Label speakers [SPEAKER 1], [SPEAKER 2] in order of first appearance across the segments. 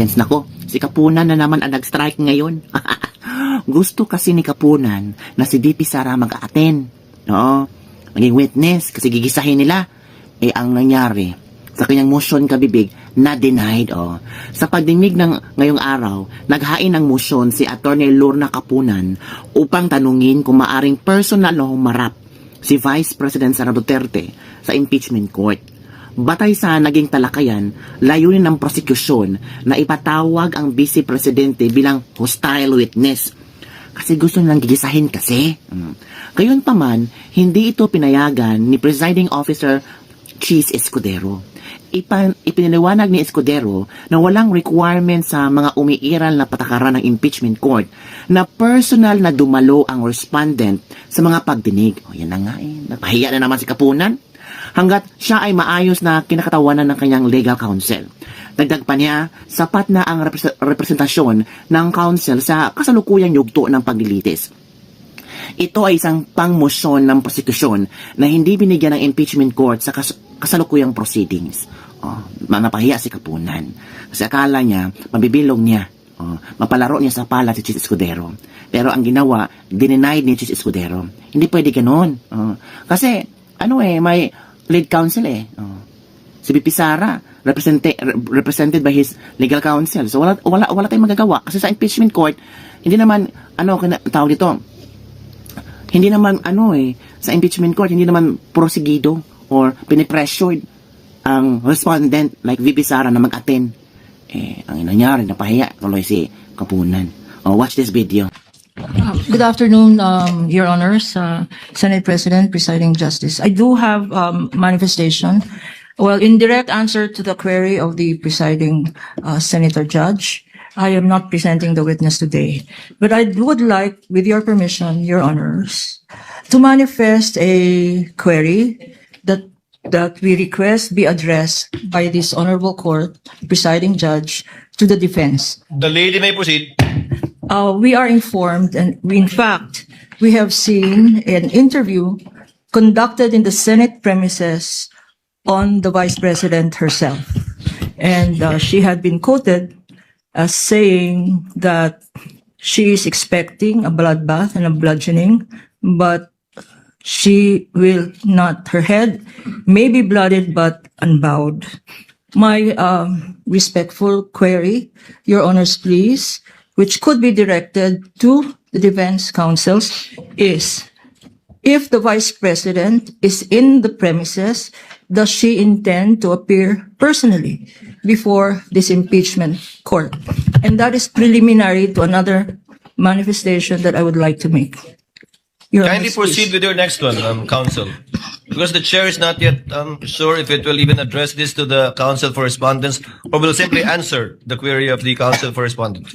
[SPEAKER 1] Nako, si Kapunan na naman ang nag-strike ngayon. Gusto kasi ni Kapunan na si VP Sara mag-a-attend. No? Maging witness kasi gigisahin nila. Ang nangyari, sa kanyang motion kabibig, na-denied. Sa pagdinig ng ngayong araw, naghain ng motion si Atty. Lorna Kapunan upang tanungin kung maaring personal na humarap si Vice President Sara Duterte sa impeachment court. Batay sa naging talakayan, layunin ng prosekusyon na ipatawag ang Vice Presidente bilang hostile witness. Kasi gusto nilang gigisahin kasi. Gayunpaman, hindi ito pinayagan ni Presiding Officer Cheese Escudero. Ipinaliwanag ni Escudero na walang requirement sa mga umiiral na patakaran ng impeachment court na personal na dumalo ang respondent sa mga pagdinig. Yan na nga napahiya na naman si Kapunan. Hanggat siya ay maayos na kinakatawanan ng kanyang legal counsel. Dagdag pa niya, sapat na ang representasyon ng counsel sa kasalukuyang yugto ng paglilitis. Ito ay isang pangmosyon ng prosekusyon na hindi binigyan ng impeachment court sa kasalukuyang proceedings. Napahiya si Kapunan. Kasi akala niya, mabibilog niya. Mapalaro niya sa pala si Cheese Escudero. Pero ang ginawa, dinenied ni Cheese Escudero. Hindi pwede ganon. Kasi, may lead counsel si VP Sara, represented by his legal counsel. So, wala tayong magagawa. Kasi sa impeachment court, hindi naman, tawag dito, hindi naman, sa impeachment court, hindi naman prosigido or pinipressured ang respondent like VP Sara na mag-attend. Ang nangyari, napahiya, tuloy si Kapunan. Watch this video.
[SPEAKER 2] Good afternoon, Your Honors, Senate President, Presiding Justice. I do have manifestation. Well, in direct answer to the query of the presiding Senator Judge, I am not presenting the witness today. But I would like, with your permission, Your Honors, to manifest a query that we request be addressed by this honorable court, presiding judge, to the defense.
[SPEAKER 3] The lady may proceed.
[SPEAKER 2] We are informed, and in fact, we have seen an interview conducted in the Senate premises on the Vice President herself. And she had been quoted as saying that she is expecting a bloodbath and a bludgeoning, but she will not, her head may be blooded but unbowed. My respectful query, Your Honors, please, which could be directed to the defense counsels, is if the Vice President is in the premises, does she intend to appear personally before this impeachment court? And that is preliminary to another manifestation that I would like to make. Your
[SPEAKER 3] Kindly
[SPEAKER 2] Honors,
[SPEAKER 3] proceed
[SPEAKER 2] please.
[SPEAKER 3] with your next one, counsel. Because the chair is not yet sure if it will even address this to the counsel for respondents or will simply answer the query of the counsel for respondents.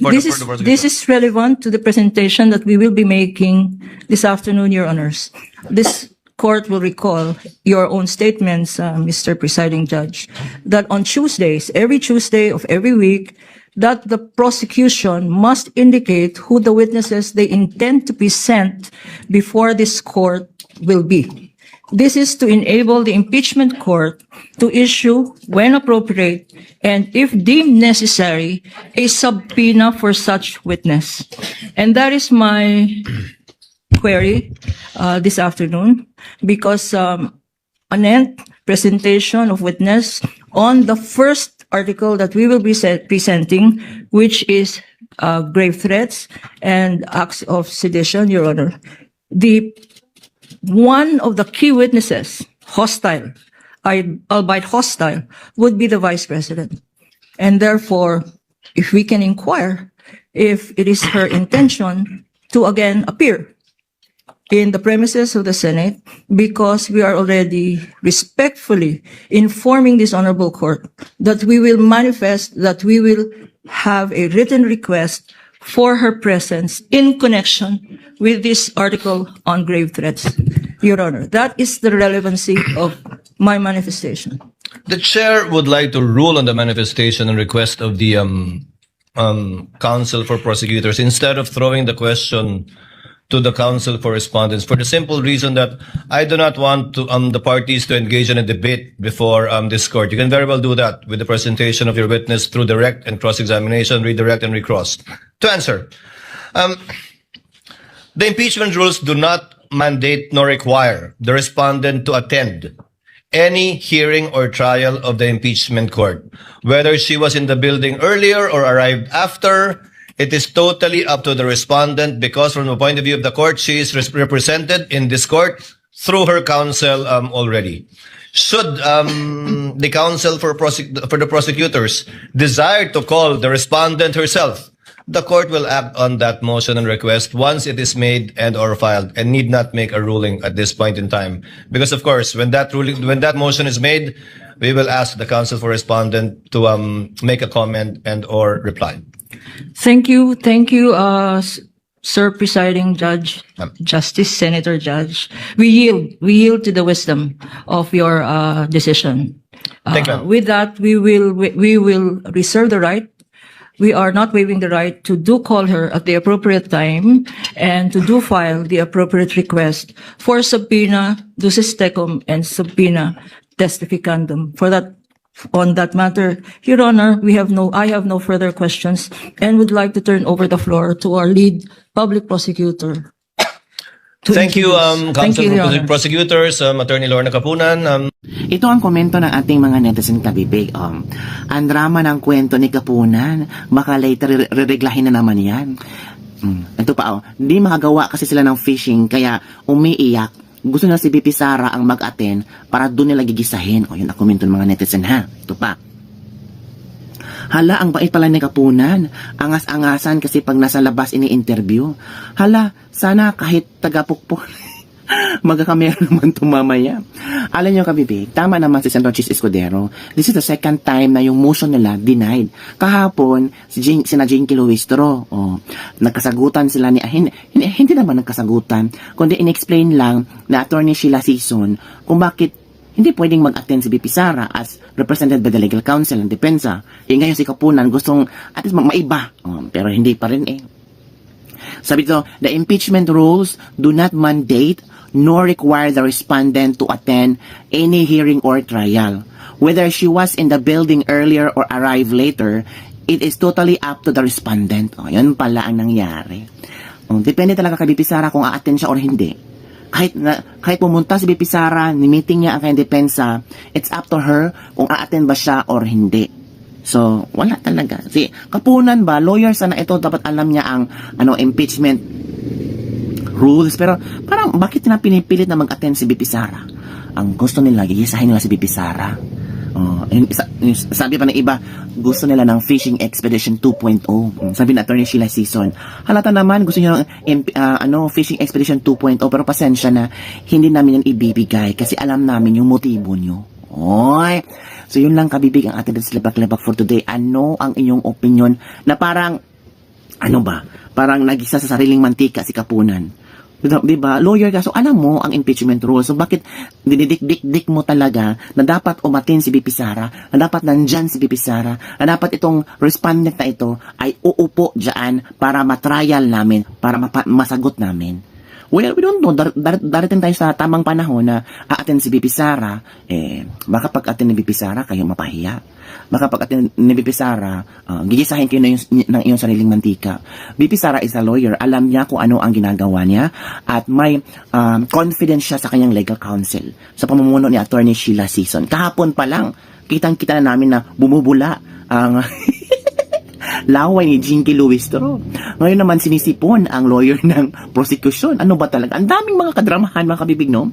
[SPEAKER 2] This is relevant to the presentation that we will be making this afternoon, Your Honors. This court will recall your own statements, Mr. Presiding Judge, that on Tuesdays, every Tuesday of every week, that the prosecution must indicate who the witnesses they intend to present before this court will be. This is to enable the impeachment court to issue, when appropriate, and if deemed necessary, a subpoena for such witness. And that is my query this afternoon, because an presentation of witness on the first article that we will be presenting, which is grave threats and acts of sedition, Your Honor. One of the key witnesses, hostile, albeit hostile, would be the Vice President. And therefore, if we can inquire if it is her intention to again appear in the premises of the Senate, because we are already respectfully informing this honorable court that we will manifest, that we will have a written request for her presence in connection with this article on grave threats, Your Honor. That is the relevancy of my manifestation.
[SPEAKER 3] The chair would like to rule on the manifestation and request of the counsel for prosecutors instead of throwing the question to the counsel for respondents for the simple reason that I do not want to, the parties to engage in a debate before this court. You can very well do that with the presentation of your witness through direct and cross-examination, redirect and recross. To answer, the impeachment rules do not mandate nor require the respondent to attend any hearing or trial of the impeachment court. Whether she was in the building earlier or arrived after, it is totally up to the respondent because from the point of view of the court, she is represented in this court through her counsel already. Should the counsel for the prosecutors desire to call the respondent herself, the court will act on that motion and request once it is made and or filed and need not make a ruling at this point in time. Because of course, when that motion is made, we will ask the counsel for respondent to make a comment and or reply.
[SPEAKER 2] Thank you, Sir Presiding Judge, Justice, Senator Judge. We yield to the wisdom of your decision.
[SPEAKER 3] Thank you.
[SPEAKER 2] With that, we will reserve the right. We are not waiving the right to do call her at the appropriate time and to do file the appropriate request for subpoena ducis tecum and subpoena testificandum. On that matter, Your Honor, I have no further questions and would like to turn over the floor to our lead public prosecutor.
[SPEAKER 3] Thank you,
[SPEAKER 2] Thank
[SPEAKER 3] counsel
[SPEAKER 2] you, Your
[SPEAKER 3] for
[SPEAKER 2] Honor.
[SPEAKER 3] prosecutors, Attorney Lorna Kapunan.
[SPEAKER 1] Ito ang komento ng ating mga netizen kabibig. Ang drama ng kwento ni Kapunan, baka later rereglahin na naman yan. Ito pa, di makagawa kasi sila ng phishing, kaya umiiyak. Gusto na si BP Sara ang mag-attend para doon nila gigisahin. Yun ang komento ng mga netizen ha. Ito pa. Hala, ang bait pala ni Kapunan. Angas-angasan kasi pag nasa labas ini-interview. Hala, sana kahit tagapukpok magkakamera naman tumamaya. Alam nyo kabibig, tama naman si Senator Chis Escudero. This is the second time na yung motion nila denied. Kahapon, sina Jinky Luistro, nagkasagutan sila ni, hindi naman nagkasagutan, kundi in-explain lang na Attorney Sheila Sison kung bakit hindi pwedeng mag-attend si BP Sara as represented by the legal counsel ng depensa. Ngayon si Kapunan gustong at least maiba. Pero hindi pa rin eh. Sabi dito, the impeachment rules do not mandate nor require the respondent to attend any hearing or trial. Whether she was in the building earlier or arrived later, it is totally up to the respondent. Yun pala ang nangyari. Depende talaga kay BP Sara kung a-attend siya or hindi. Kahit pumunta si BP Sara, ni-meeting niya ang kanyang depensa, it's up to her kung a-attend ba siya or hindi. So, wala talaga. Si Kapunan ba, lawyer sana ito, dapat alam niya ang impeachment rules. Pero parang bakit na pinipilit na mag-attend si BP Sara? Ang gusto nila, gigisahin nila si BP Sara. Sabi pa ng iba, gusto nila ng Fishing Expedition 2.0. Sabi na Attorney Sheila Sison, halata naman gusto niyo ng Fishing Expedition 2.0, pero pasensya na, hindi namin yan ibibigay kasi alam namin yung motibo nyo. Oy! So yun lang kabibig ang ating Lepak-Lepak for today. Ano ang inyong opinion na parang parang nagisa sa sariling mantika si Kapunan? Diba? Lawyer ka, so alam mo ang impeachment rules. So bakit didikdik mo talaga na dapat umatin si BP Sara, na dapat nandyan si BP Sara, na dapat itong respondent na ito ay uupo dyan para matrial namin, para masagot namin? Well, we don't know. Darating tayo sa tamang panahon na a-attend si BP Sara, baka pag-attend ni BP Sara, kayo mapahiya. Baka pag-attend ni BP Sara, gigisahin kayo ng iyong sariling mantika. BP Sara is a lawyer. Alam niya kung ano ang ginagawa niya at may confidence siya sa kanyang legal counsel sa pamumuno ni Attorney Sheila Sison. Kahapon pa lang, kitang-kita na namin na bumubula ang laway ni Jinky Luistro. Ngayon naman sinisipon ang lawyer ng prosecution. Ano ba talaga? Ang daming mga kadramahan, mga kabibig, no?